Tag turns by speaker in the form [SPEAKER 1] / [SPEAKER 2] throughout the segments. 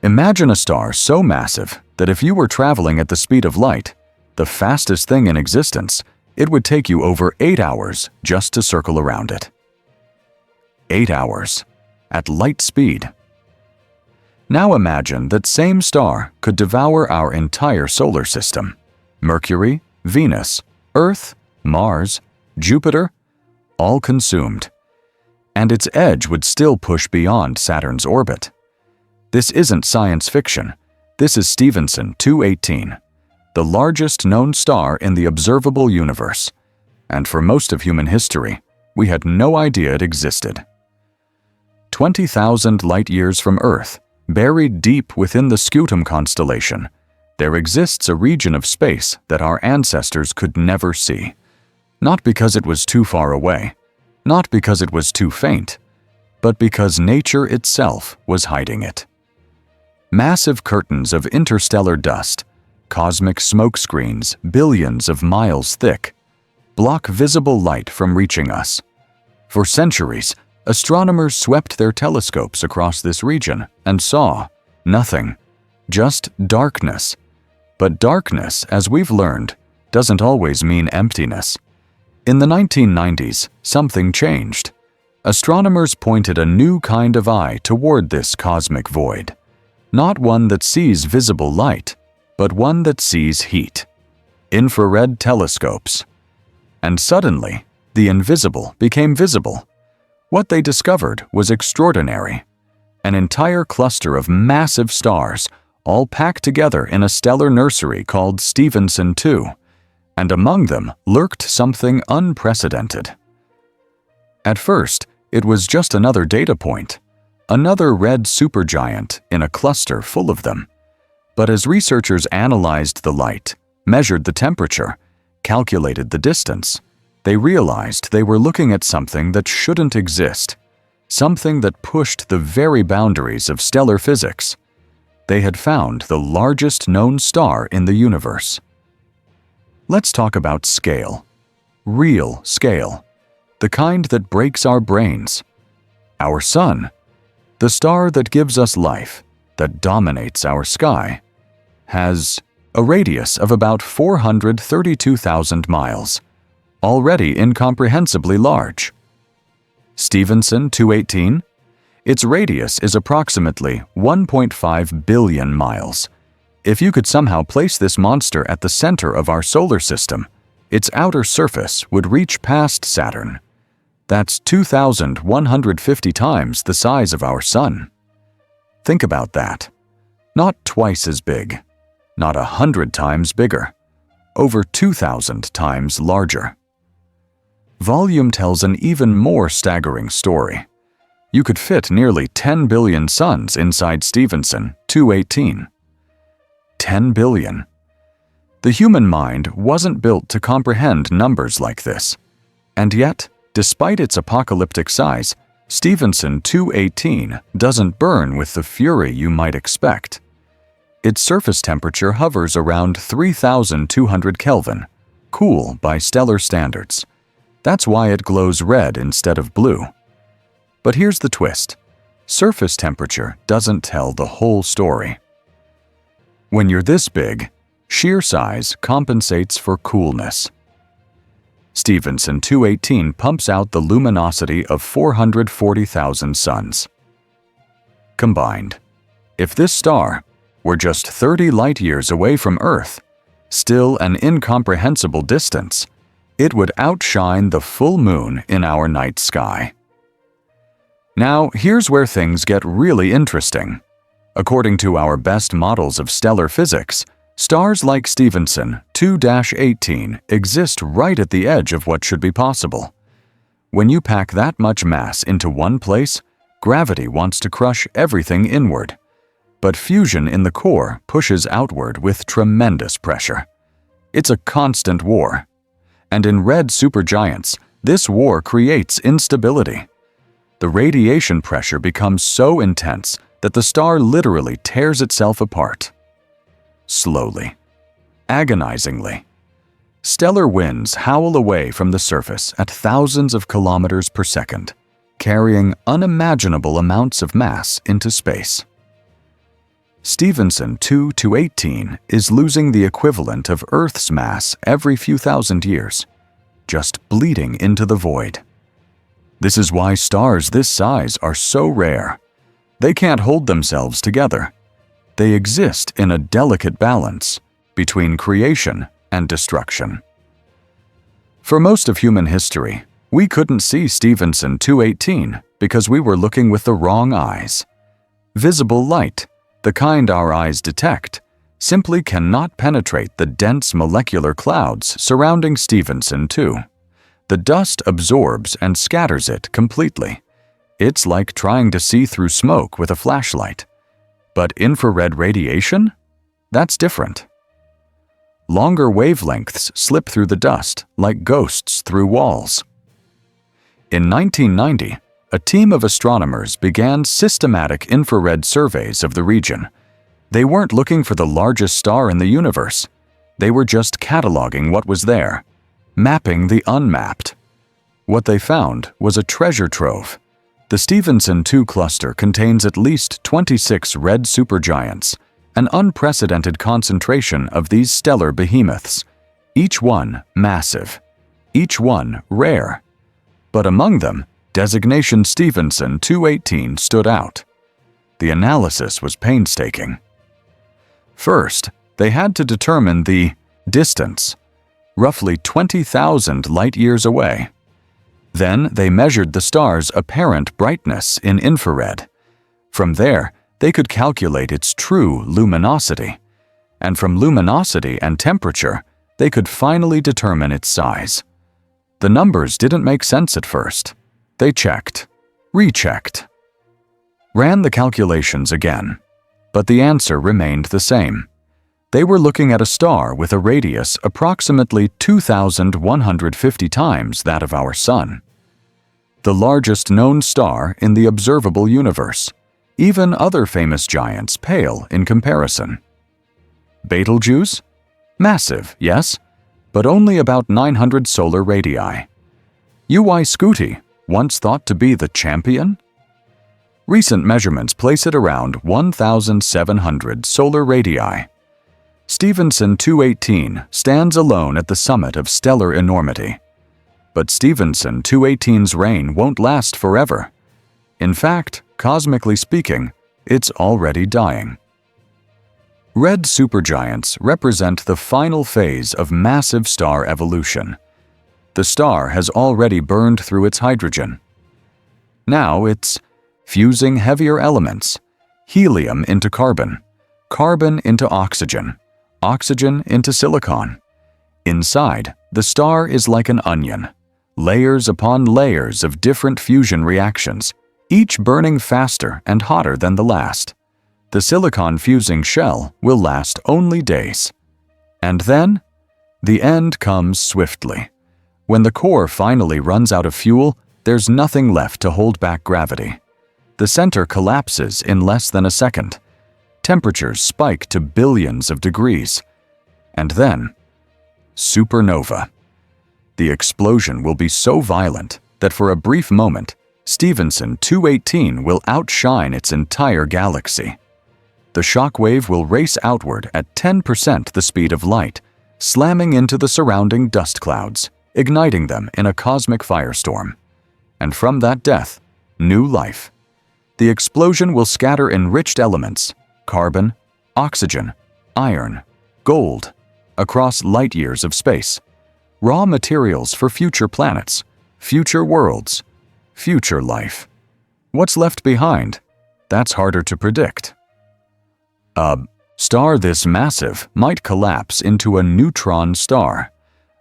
[SPEAKER 1] Imagine a star so massive that if you were traveling at the speed of light, the fastest thing in existence, it would take you over 8 hours just to circle around it. 8 hours at light speed. Now imagine that same star could devour our entire solar system: Mercury, Venus, Earth, Mars, Jupiter, all consumed. And its edge would still push beyond Saturn's orbit. This isn't science fiction. This is Stevenson 218, the largest known star in the observable universe. And for most of human history, we had no idea it existed. 20,000 light-years from Earth, buried deep within the Scutum constellation, there exists a region of space that our ancestors could never see. Not because it was too far away, not because it was too faint, but because nature itself was hiding it. Massive curtains of interstellar dust, cosmic smokescreens billions of miles thick, block visible light from reaching us. For centuries, astronomers swept their telescopes across this region and saw nothing, just darkness. But darkness, as we've learned, doesn't always mean emptiness. In the 1990s, something changed. Astronomers pointed a new kind of eye toward this cosmic void. Not one that sees visible light, but one that sees heat. Infrared telescopes. And suddenly, the invisible became visible. What they discovered was extraordinary. An entire cluster of massive stars, all packed together in a stellar nursery called Stevenson 2, and among them lurked something unprecedented. At first, it was just another data point, another red supergiant in a cluster full of them. But as researchers analyzed the light, measured the temperature, calculated the distance, they realized they were looking at something that shouldn't exist, something that pushed the very boundaries of stellar physics. They had found the largest known star in the universe. Let's talk about scale. Real scale. The kind that breaks our brains. Our sun, the star that gives us life, that dominates our sky, has a radius of about 432,000 miles, already incomprehensibly large. Stevenson 218, its radius is approximately 1.5 billion miles. If you could somehow place this monster at the center of our solar system, its outer surface would reach past Saturn. That's 2,150 times the size of our sun. Think about that. Not twice as big, not 100 times bigger, over 2,000 times larger. Volume tells an even more staggering story. You could fit nearly 10 billion suns inside Stevenson 218. 10 billion. The human mind wasn't built to comprehend numbers like this. And yet, despite its apocalyptic size, Stevenson 218 doesn't burn with the fury you might expect. Its surface temperature hovers around 3,200 Kelvin, cool by stellar standards. That's why it glows red instead of blue. But here's the twist. Surface temperature doesn't tell the whole story. When you're this big, sheer size compensates for coolness. Stevenson 218 pumps out the luminosity of 440,000 suns. Combined, if this star were just 30 light-years away from Earth, still an incomprehensible distance, it would outshine the full moon in our night sky. Now, here's where things get really interesting. According to our best models of stellar physics, stars like Stevenson 2-18 exist right at the edge of what should be possible. When you pack that much mass into one place, gravity wants to crush everything inward. But fusion in the core pushes outward with tremendous pressure. It's a constant war. And in red supergiants, this war creates instability. The radiation pressure becomes so intense that the star literally tears itself apart. Slowly, agonizingly. Stellar winds howl away from the surface at thousands of kilometers per second, carrying unimaginable amounts of mass into space. Stevenson 2-18 is losing the equivalent of Earth's mass every few thousand years, just bleeding into the void. This is why stars this size are so rare. They can't hold themselves together. They exist in a delicate balance between creation and destruction. For most of human history, we couldn't see Stevenson 2-18 because we were looking with the wrong eyes. Visible light, the kind our eyes detect, simply cannot penetrate the dense molecular clouds surrounding Stevenson 2. The dust absorbs and scatters it completely. It's like trying to see through smoke with a flashlight. But infrared radiation? That's different. Longer wavelengths slip through the dust like ghosts through walls. In 1990, a team of astronomers began systematic infrared surveys of the region. They weren't looking for the largest star in the universe. They were just cataloging what was there, mapping the unmapped. What they found was a treasure trove. The Stevenson 2 cluster contains at least 26 red supergiants, an unprecedented concentration of these stellar behemoths, each one massive, each one rare. But among them, designation Stevenson 2-18 stood out. The analysis was painstaking. First, they had to determine the distance, roughly 20,000 light-years away. Then they measured the star's apparent brightness in infrared. From there, they could calculate its true luminosity. And from luminosity and temperature, they could finally determine its size. The numbers didn't make sense at first. They checked, rechecked, ran the calculations again, but the answer remained the same. They were looking at a star with a radius approximately 2,150 times that of our Sun. The largest known star in the observable universe. Even other famous giants pale in comparison. Betelgeuse? Massive, yes, but only about 900 solar radii. Scuti, once thought to be the champion? Recent measurements place it around 1,700 solar radii. Stevenson 2-18 stands alone at the summit of stellar enormity. But Stevenson 2-18's reign won't last forever. In fact, cosmically speaking, it's already dying. Red supergiants represent the final phase of massive star evolution. The star has already burned through its hydrogen. Now it's fusing heavier elements, helium into carbon, carbon into oxygen, oxygen into silicon. Inside, the star is like an onion, layers upon layers of different fusion reactions, each burning faster and hotter than the last. The silicon fusing shell will last only days. And then, the end comes swiftly. When the core finally runs out of fuel, there's nothing left to hold back gravity. The center collapses in less than a second. Temperatures spike to billions of degrees. And then, supernova. The explosion will be so violent that for a brief moment, Stevenson 2-18 will outshine its entire galaxy. The shockwave will race outward at 10% the speed of light, slamming into the surrounding dust clouds, igniting them in a cosmic firestorm. And from that death, new life. The explosion will scatter enriched elements, carbon, oxygen, iron, gold, across light-years of space. Raw materials for future planets, future worlds, future life. What's left behind? That's harder to predict. A star this massive might collapse into a neutron star,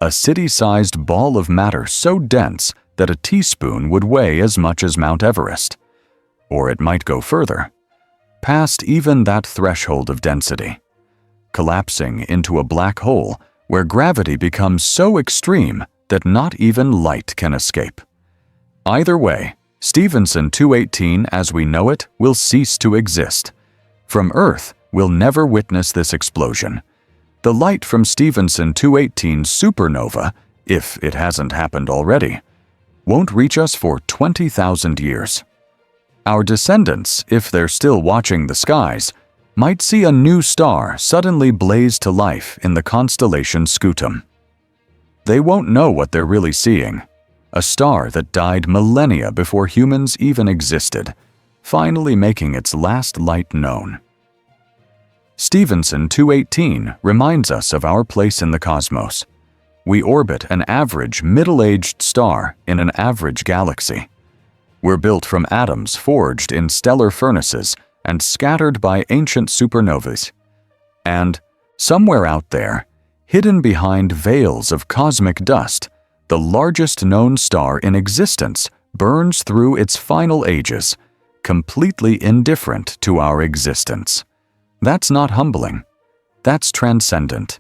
[SPEAKER 1] a city-sized ball of matter so dense that a teaspoon would weigh as much as Mount Everest. Or it might go further, past even that threshold of density, collapsing into a black hole where gravity becomes so extreme that not even light can escape. Either way, Stevenson 2-18 as we know it will cease to exist. From Earth, we'll never witness this explosion. The light from Stevenson 2-18's supernova, if it hasn't happened already, won't reach us for 20,000 years. Our descendants, if they're still watching the skies, might see a new star suddenly blaze to life in the constellation Scutum. They won't know what they're really seeing. A star that died millennia before humans even existed, finally making its last light known. Stevenson 218 reminds us of our place in the cosmos. We orbit an average middle-aged star in an average galaxy. We're built from atoms forged in stellar furnaces and scattered by ancient supernovas. And, somewhere out there, hidden behind veils of cosmic dust, the largest known star in existence burns through its final ages, completely indifferent to our existence. That's not humbling. That's transcendent.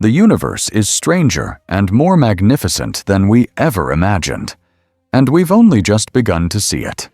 [SPEAKER 1] The universe is stranger and more magnificent than we ever imagined, and we've only just begun to see it.